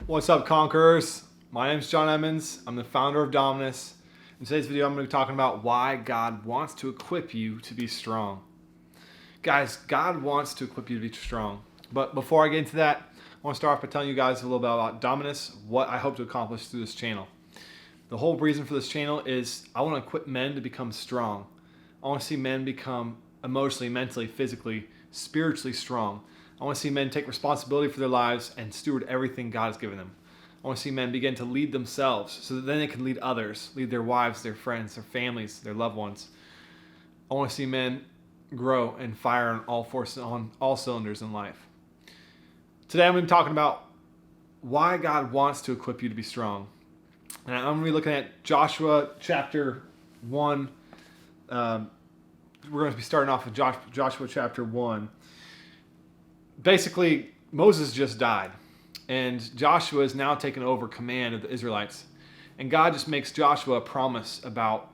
What's up, Conquerors? My name is John Emmons. I'm the founder of Dominus. In today's video, I'm going to be talking about why God wants to equip you to be strong. Guys, God wants to equip you to be strong. But before I get into that, I want to start off by telling you guys a little bit about Dominus, what I hope to accomplish through this channel. The whole reason for this channel is I want to equip men to become strong. I want to see men become emotionally, mentally, physically, spiritually strong. I want to see men take responsibility for their lives and steward everything God has given them. I want to see men begin to lead themselves so that then they can lead others, lead their wives, their friends, their families, their loved ones. I want to see men grow and fire on all cylinders in life. Today I'm going to be talking about why God wants to equip you to be strong. And I'm going to be looking at Joshua chapter 1. We're going to be starting off with Joshua chapter 1. Basically, Moses just died, and Joshua is now taking over command of the Israelites. And God just makes Joshua a promise about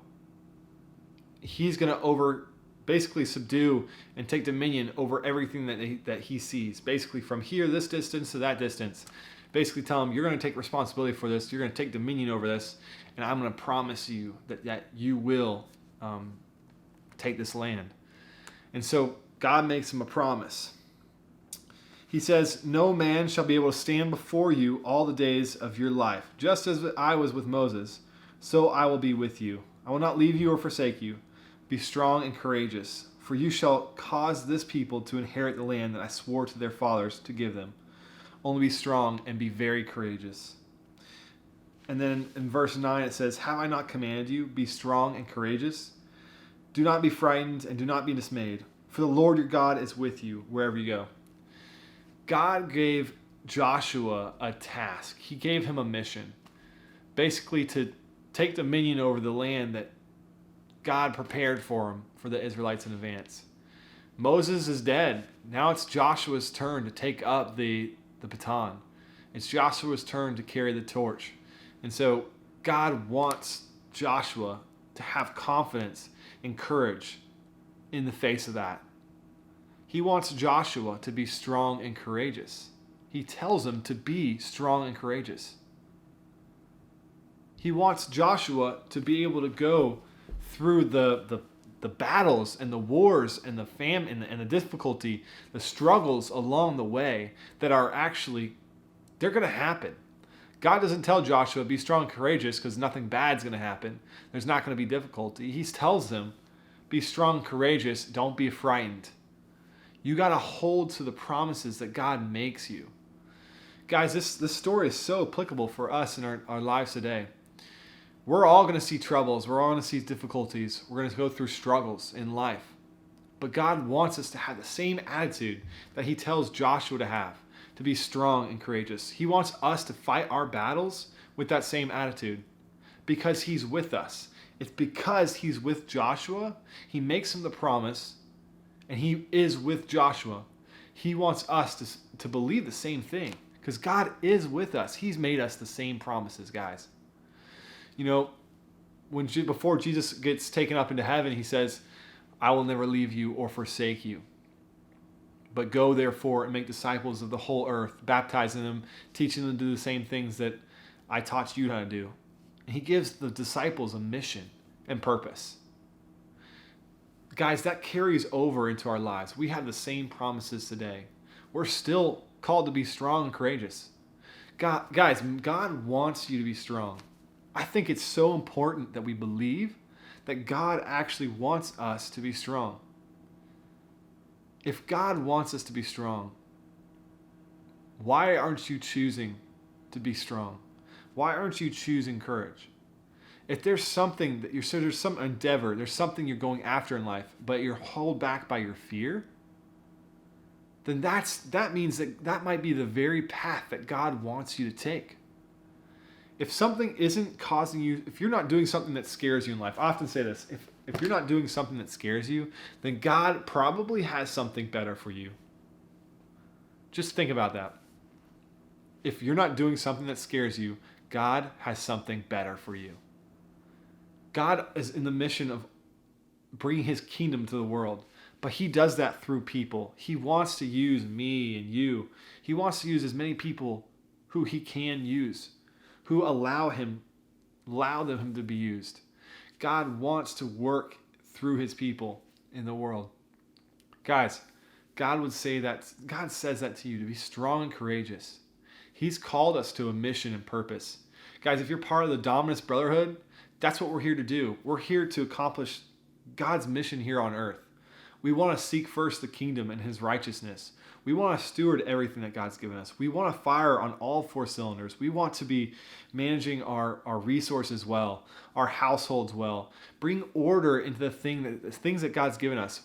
he's going to basically subdue and take dominion over everything that he sees. Basically, from here, this distance to that distance. Basically tell him, you're going to take responsibility for this, you're going to take dominion over this, and I'm going to promise you that you will take this land. And so God makes him a promise. He says, "No man shall be able to stand before you all the days of your life. Just as I was with Moses, so I will be with you. I will not leave you or forsake you. Be strong and courageous, for you shall cause this people to inherit the land that I swore to their fathers to give them. Only be strong and be very courageous." And then in verse 9 it says, "Have I not commanded you? Be strong and courageous. Do not be frightened and do not be dismayed, for the Lord your God is with you wherever you go." God gave Joshua a task. He gave him a mission, basically to take dominion over the land that God prepared for him, for the Israelites in advance. Moses is dead. Now it's Joshua's turn to take up the baton. It's Joshua's turn to carry the torch. And so God wants Joshua to have confidence and courage in the face of that. He wants Joshua to be strong and courageous. He tells him to be strong and courageous. He wants Joshua to be able to go through the battles and the wars and the famine and the difficulty, the struggles along the way that are actually, they're going to happen. God doesn't tell Joshua, be strong and courageous because nothing bad's going to happen. There's not going to be difficulty. He tells him, be strong and courageous, don't be frightened. You got to hold to the promises that God makes you. Guys, this story is so applicable for us in our lives today. We're all going to see troubles. We're all going to see difficulties. We're going to go through struggles in life. But God wants us to have the same attitude that he tells Joshua to have, to be strong and courageous. He wants us to fight our battles with that same attitude because he's with us. It's because he's with Joshua. He makes him the promise, and he is with Joshua. He wants us to believe the same thing because God is with us. He's made us the same promises, guys. You know, before Jesus gets taken up into heaven, he says, "I will never leave you or forsake you. But go therefore and make disciples of the whole earth, baptizing them, teaching them to do the same things that I taught you how to do." And he gives the disciples a mission and purpose. Guys, that carries over into our lives. We have the same promises today. We're still called to be strong and courageous. God wants you to be strong. I think it's so important that we believe that God actually wants us to be strong. If God wants us to be strong, why aren't you choosing to be strong? Why aren't you choosing courage? If there's something there's some endeavor, there's something you're going after in life, but you're held back by your fear, then that means that might be the very path that God wants you to take. If something isn't causing you, if you're not doing something that scares you in life, I often say this, if you're not doing something that scares you, then God probably has something better for you. Just think about that. If you're not doing something that scares you, God has something better for you. God is in the mission of bringing his kingdom to the world, but he does that through people. He wants to use me and you. He wants to use as many people who he can use, who allow them to be used. God wants to work through his people in the world. Guys, God says that to you, to be strong and courageous. He's called us to a mission and purpose. Guys, if you're part of the Dominus Brotherhood, that's what we're here to do. We're here to accomplish God's mission here on earth. We want to seek first the kingdom and his righteousness. We want to steward everything that God's given us. We want to fire on all 4 cylinders. We want to be managing our resources well, our households well, bring order into the things that God's given us.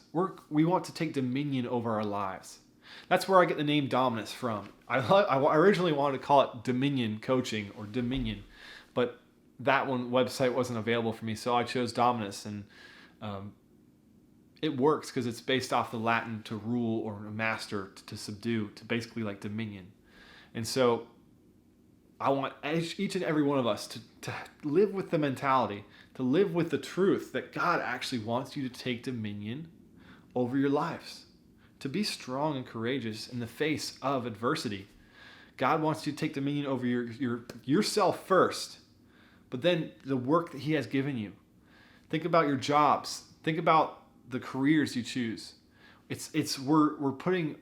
We want to take dominion over our lives. That's where I get the name Dominus from. I originally wanted to call it Dominion Coaching or Dominion, but that one website wasn't available for me, so I chose Dominus, and it works because it's based off the Latin to rule or master, to subdue, to basically like dominion. And so I want each and every one of us to live with the mentality, to live with the truth that God actually wants you to take dominion over your lives, to be strong and courageous in the face of adversity. God wants you to take dominion over yourself first, but then the work that he has given you. Think about your jobs. Think about the careers you choose. We're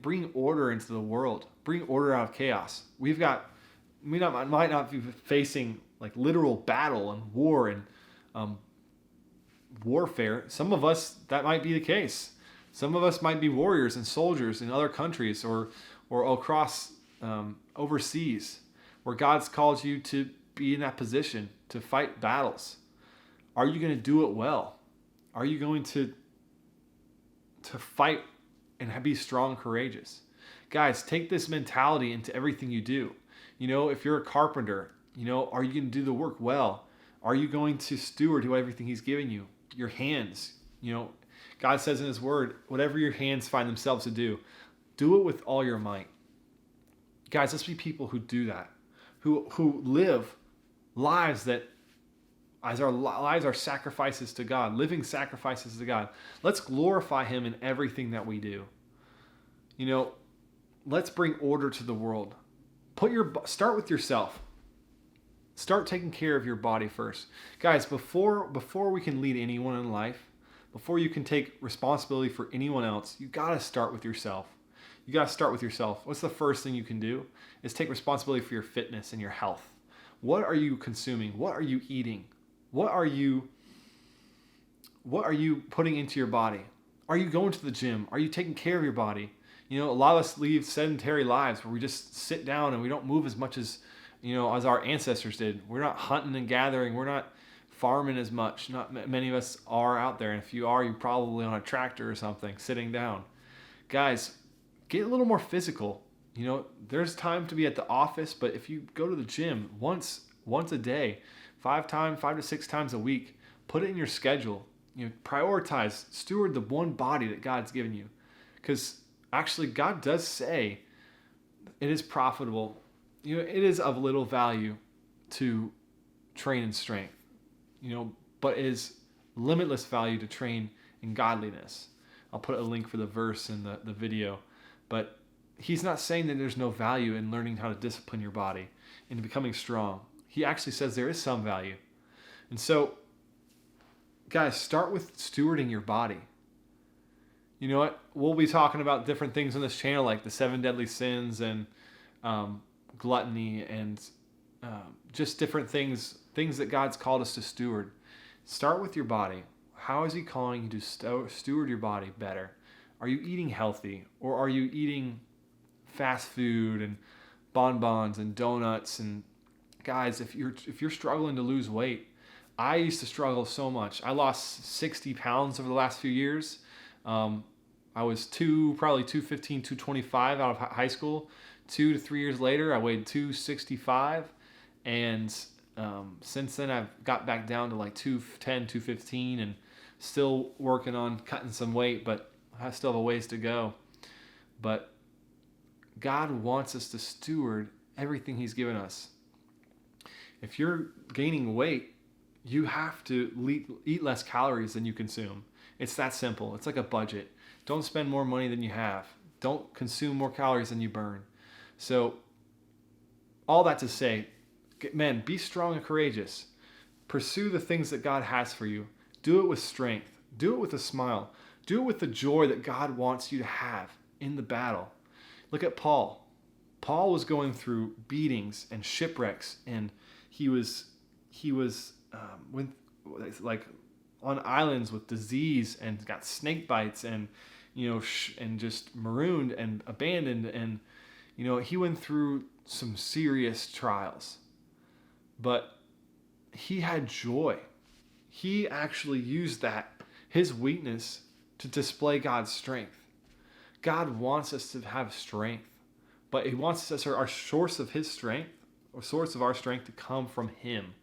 bringing order into the world, bring order out of chaos. We might not be facing like literal battle and war and warfare. Some of us, that might be the case. Some of us might be warriors and soldiers in other countries or across overseas, where God's called you to be in that position to fight battles. Are you going to do it well? Are you going to fight and be strong and courageous? Guys, take this mentality into everything you do. If you're a carpenter, are you going to do the work well? Are you going to steward everything he's given you? Your hands, God says in his word, whatever your hands find themselves to do it with all your might. Guys, let's be people who do that, who live lives that as our lives are sacrifices to God, living sacrifices to God. Let's glorify him in everything that we do. Let's bring order to the world. Start with yourself. Start taking care of your body first. Guys, before we can lead anyone in life, before you can take responsibility for anyone else, you got to start with yourself. You got to start with yourself. What's the first thing you can do? Is take responsibility for your fitness and your health. What are you consuming? What are you eating? What are you putting into your body? Are you going to the gym? Are you taking care of your body? A lot of us lead sedentary lives where we just sit down and we don't move as much as our ancestors did. We're not hunting and gathering. We're not farming as much. Not many of us are out there. And if you are, you're probably on a tractor or something, sitting down. Guys, get a little more physical. There's time to be at the office, but if you go to the gym once a day, 5 to 6 times a week, put it in your schedule. Prioritize, steward the one body that God's given you. Because actually God does say it is profitable. It is of little value to train in strength, but it is limitless value to train in godliness. I'll put a link for the verse in the video, but he's not saying that there's no value in learning how to discipline your body and becoming strong. He actually says there is some value. And so, guys, start with stewarding your body. You know what? We'll be talking about different things on this channel, like the 7 deadly sins and gluttony and just different things that God's called us to steward. Start with your body. How is he calling you to steward your body better? Are you eating healthy, or are you eating fast food and bonbons and donuts? And guys, if you're struggling to lose weight, I used to struggle so much. I lost 60 pounds over the last few years. I was probably 215, 225 out of high school. 2 to 3 years later, I weighed 265. And since then, I've got back down to like 210, 215, and still working on cutting some weight, but I still have a ways to go. But God wants us to steward everything he's given us. If you're gaining weight, you have to eat less calories than you consume. It's that simple. It's like a budget. Don't spend more money than you have. Don't consume more calories than you burn. So all that to say, men, be strong and courageous. Pursue the things that God has for you. Do it with strength. Do it with a smile. Do it with the joy that God wants you to have in the battle. Look at Paul. Paul was going through beatings and shipwrecks, and he was on islands with disease and got snake bites and and just marooned and abandoned, and he went through some serious trials, but he had joy. He actually used his weakness to display God's strength. God wants us to have strength, but he wants us, our source of his strength, or source of our strength, to come from him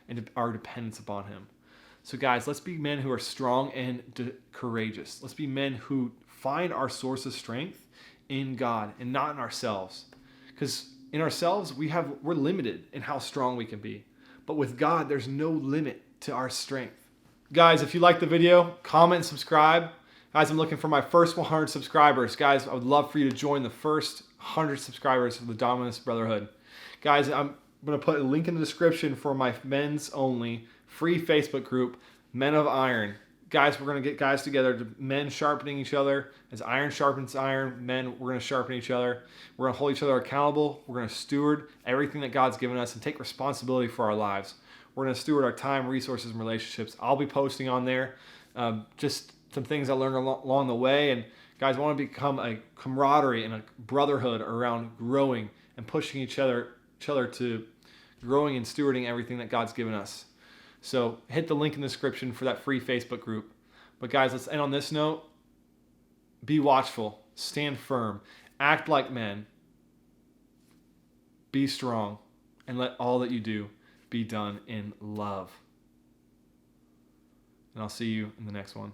and our dependence upon him. So guys, let's be men who are strong and courageous. Let's be men who find our source of strength in God and not in ourselves. Because in ourselves, we're limited in how strong we can be. But with God, there's no limit to our strength. Guys, if you liked the video, comment and subscribe. Guys, I'm looking for my first 100 subscribers. Guys, I would love for you to join the first 100 subscribers of the Dominus Brotherhood. Guys, I'm going to put a link in the description for my men's only free Facebook group, Men of Iron. Guys, we're going to get guys together, men sharpening each other. As iron sharpens iron, men, we're going to sharpen each other. We're going to hold each other accountable. We're going to steward everything that God's given us and take responsibility for our lives. We're going to steward our time, resources, and relationships. I'll be posting on there just some things I learned along the way. And guys, I want to become a camaraderie and a brotherhood around growing and pushing each other to growing and stewarding everything that God's given us. So hit the link in the description for that free Facebook group. But guys, let's end on this note. Be watchful. Stand firm. Act like men. Be strong. And let all that you do be done in love. And I'll see you in the next one.